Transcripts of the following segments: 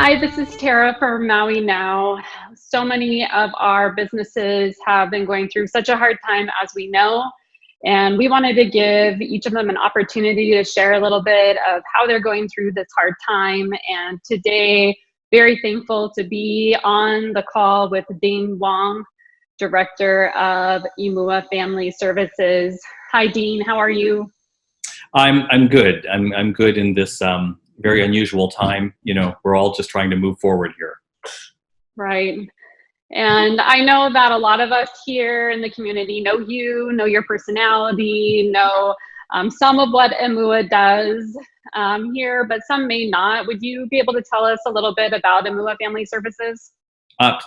Hi, this is Tara from Maui now. So many of our businesses have been going through such a hard time, as we know, and we wanted to give each of them an opportunity to share a little bit of how they're going through this hard time. And today, very thankful to be on the call with Dean Wong, Director of Imua Family Services. Hi, Dean. How are you? I'm good. I'm good in this very unusual time. You know, we're all just trying to move forward here. Right. And I know that a lot of us here in the community know you, know your personality, know some of what Imua does here, but some may not. Would you be able to tell us a little bit about Imua Family Services?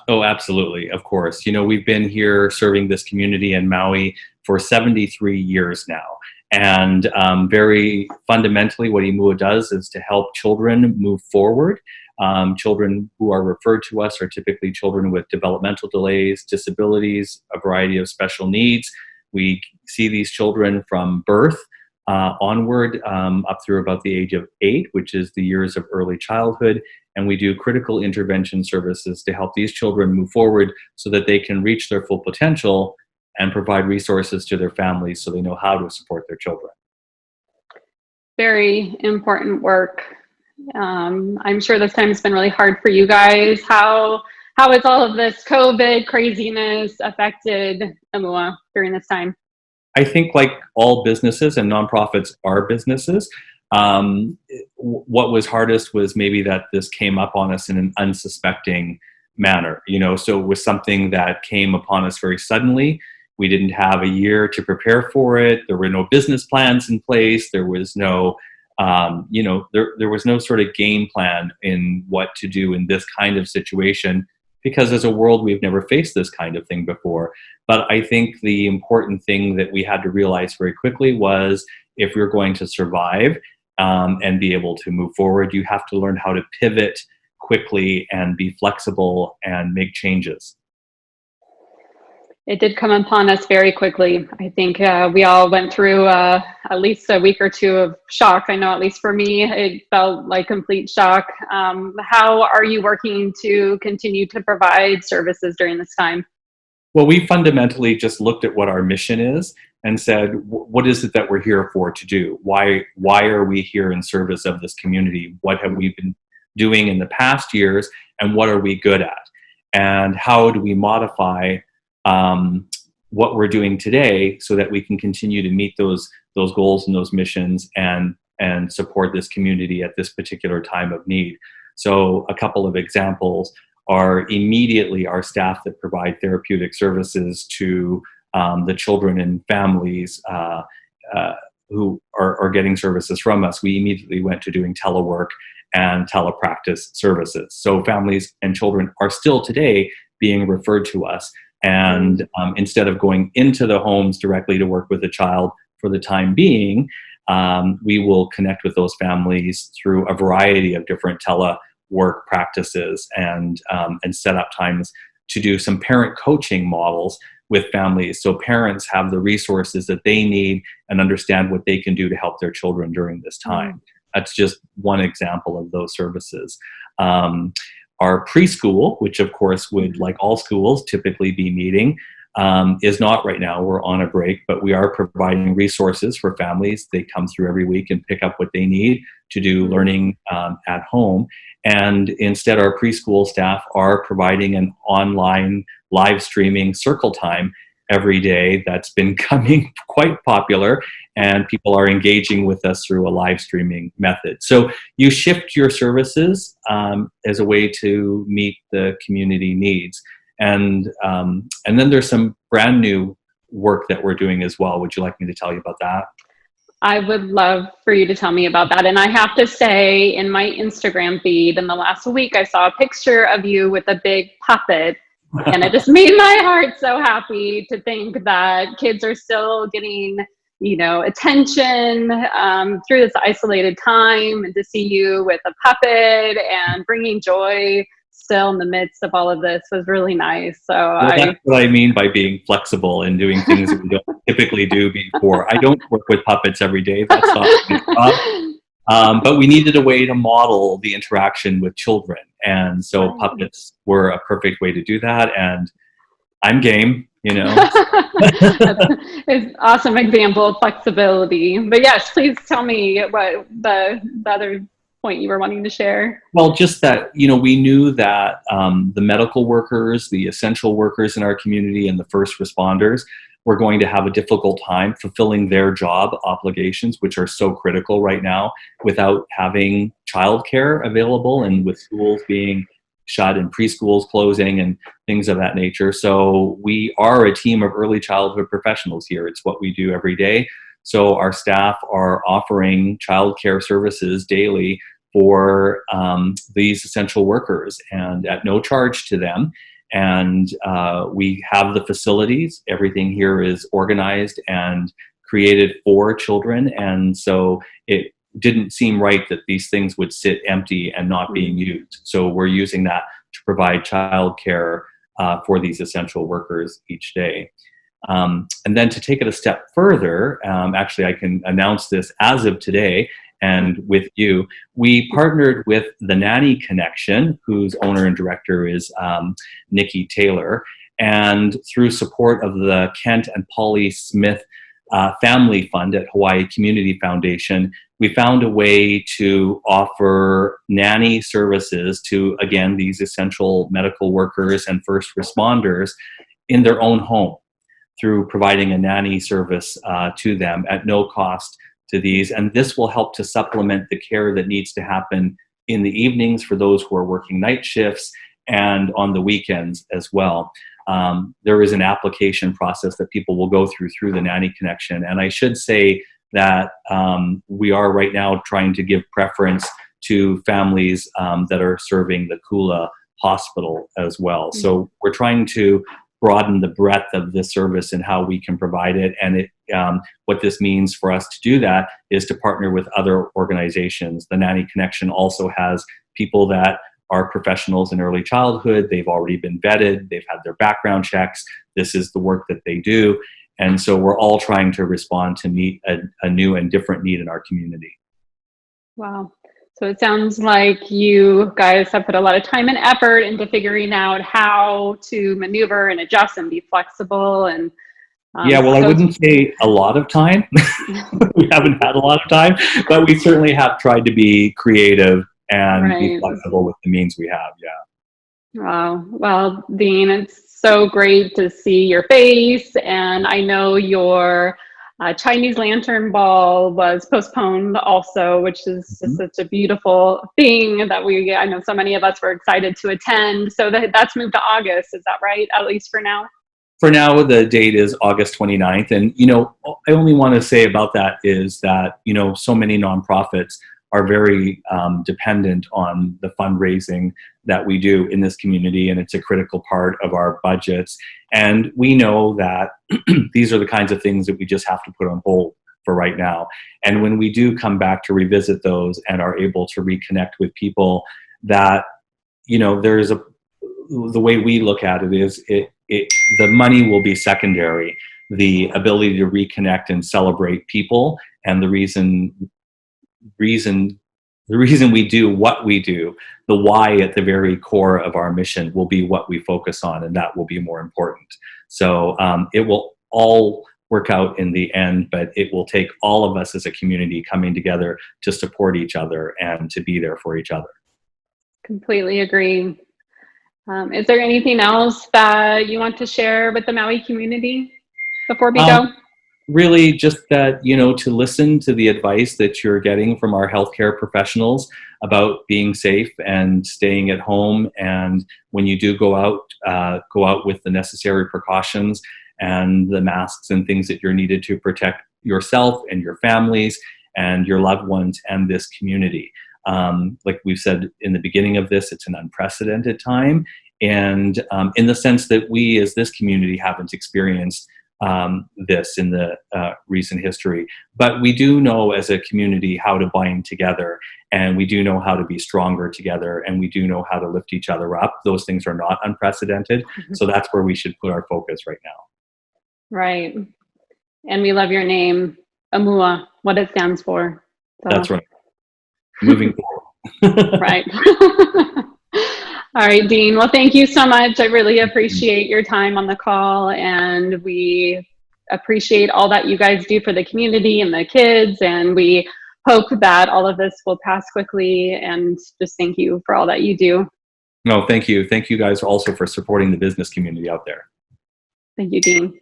Oh, absolutely. Of course. You know, we've been here serving this community in Maui for 73 years now. And very fundamentally, what Imua does is to help children move forward. Children who are referred to us are typically children with developmental delays, disabilities, a variety of special needs. We see these children from birth onward up through about the age of 8, which is the years of early childhood. And we do critical intervention services to help these children move forward so that they can reach their full potential and provide resources to their families so they know how to support their children. Very important work. I'm sure this time has been really hard for you guys. How has all of this COVID craziness affected Imua during this time? I think like all businesses, and nonprofits are businesses, what was hardest was maybe that this came up on us in an unsuspecting manner. You know, so it was something that came upon us very suddenly. We didn't have a year to prepare for it. There were no business plans in place. There was no, there was no sort of game plan in what to do in this kind of situation, because as a world, we've never faced this kind of thing before. But I think the important thing that we had to realize very quickly was if you're going to survive and be able to move forward, you have to learn how to pivot quickly and be flexible and make changes. It did come upon us very quickly. I think we all went through at least a week or two of shock. I know at least for me, it felt like complete shock. How are you working to continue to provide services during this time? Well, we fundamentally just looked at what our mission is and said, what is it that we're here for to do? Why are we here in service of this community? What have we been doing in the past years, and what are we good at? And how do we modify what we're doing today so that we can continue to meet those goals and those missions and support this community at this particular time of need. So a couple of examples are immediately our staff that provide therapeutic services to the children and families who are getting services from us. We immediately went to doing telework and telepractice services. So families and children are still today being referred to us. And instead of going into the homes directly to work with the child for the time being, we will connect with those families through a variety of different telework practices and set up times to do some parent coaching models with families, so parents have the resources that they need and understand what they can do to help their children during this time. That's just one example of those services. Our preschool, which of course would, like all schools, typically be meeting, is not right now. We're on a break, but we are providing resources for families. They come through every week and pick up what they need to do learning at home. And instead, our preschool staff are providing an online live streaming circle time every day that's been becoming quite popular, and people are engaging with us through a live streaming method. So you shift your services as a way to meet the community needs. And then there's some brand new work that we're doing as well. Would you like me to tell you about that? I would love for you to tell me about that. And I have to say, in my Instagram feed in the last week, I saw a picture of you with a big puppet. And it just made my heart so happy to think that kids are still getting, attention through this isolated time, and to see you with a puppet and bringing joy still in the midst of all of this was really nice. So that's what I mean by being flexible and doing things that we don't typically do before. I don't work with puppets every day. That's not my job. But we needed a way to model the interaction with children. And so Right. puppets were a perfect way to do that. And I'm game, It's an awesome example of flexibility. But yes, please tell me what the other point you were wanting to share. Well, just that, we knew that the medical workers, the essential workers in our community, and the first responders were going to have a difficult time fulfilling their job obligations, which are so critical right now, without having childcare available and with schools being shut and preschools closing and things of that nature. So we are a team of early childhood professionals here. It's what we do every day. So our staff are offering childcare services daily for these essential workers and at no charge to them. And we have the facilities. Everything here is organized and created for children. And so it didn't seem right that these things would sit empty and not being used. So we're using that to provide childcare for these essential workers each day. And then to take it a step further, actually I can announce this as of today, and with you, we partnered with the Nanny Connection, whose owner and director is Nikki Taylor, and through support of the Kent and Polly Smith Family Fund at Hawaii Community Foundation, we found a way to offer nanny services to, again, these essential medical workers and first responders in their own home through providing a nanny service to them at no cost to these. And this will help to supplement the care that needs to happen in the evenings for those who are working night shifts and on the weekends as well. There is an application process that people will go through the Nanny Connection. And I should say that we are right now trying to give preference to families that are serving the Kula Hospital as well. So we're trying to broaden the breadth of this service and how we can provide it. And what this means for us to do that is to partner with other organizations. The Nanny Connection also has people that are professionals in early childhood. They've already been vetted. They've had their background checks. This is the work that they do. And so we're all trying to respond to meet a new and different need in our community. Wow. So it sounds like you guys have put a lot of time and effort into figuring out how to maneuver and adjust and be flexible. And I wouldn't say a lot of time. We haven't had a lot of time, but we certainly have tried to be creative and be flexible with the means we have. Yeah. Wow. Well, Dean, it's so great to see your face. And I know your Chinese Lantern Ball was postponed also, which is just such a beautiful thing that I know so many of us were excited to attend. So that's moved to August. Is that right? At least for now? For now, the date is August 29th. And, I only want to say about that is that, so many nonprofits are very dependent on the fundraising that we do in this community, and it's a critical part of our budgets. And we know that these are the kinds of things that we just have to put on hold for right now. And when we do come back to revisit those and are able to reconnect with people, that, there's the way we look at it is the money will be secondary. The ability to reconnect and celebrate people, and the reason we do what we do, the why at the very core of our mission will be what we focus on, and that will be more important. So it will all work out in the end, but it will take all of us as a community coming together to support each other and to be there for each other. Completely agree. Is there anything else that you want to share with the Maui community before we go? Really just that, to listen to the advice that you're getting from our healthcare professionals about being safe and staying at home. And when you do go out with the necessary precautions and the masks and things that you're needed to protect yourself and your families and your loved ones and this community. Like we've said in the beginning of this, it's an unprecedented time. And in the sense that we as this community haven't experienced this in the recent history. But we do know as a community how to bind together, and we do know how to be stronger together, and we do know how to lift each other up. Those things are not unprecedented. So that's where we should put our focus right now. Right. And we love your name, Imua, what it stands for. So. That's right. Moving forward. Right. All right, Dean. Well, thank you so much. I really appreciate your time on the call, and we appreciate all that you guys do for the community and the kids, and we hope that all of this will pass quickly, and just thank you for all that you do. No, thank you. Thank you guys also for supporting the business community out there. Thank you, Dean.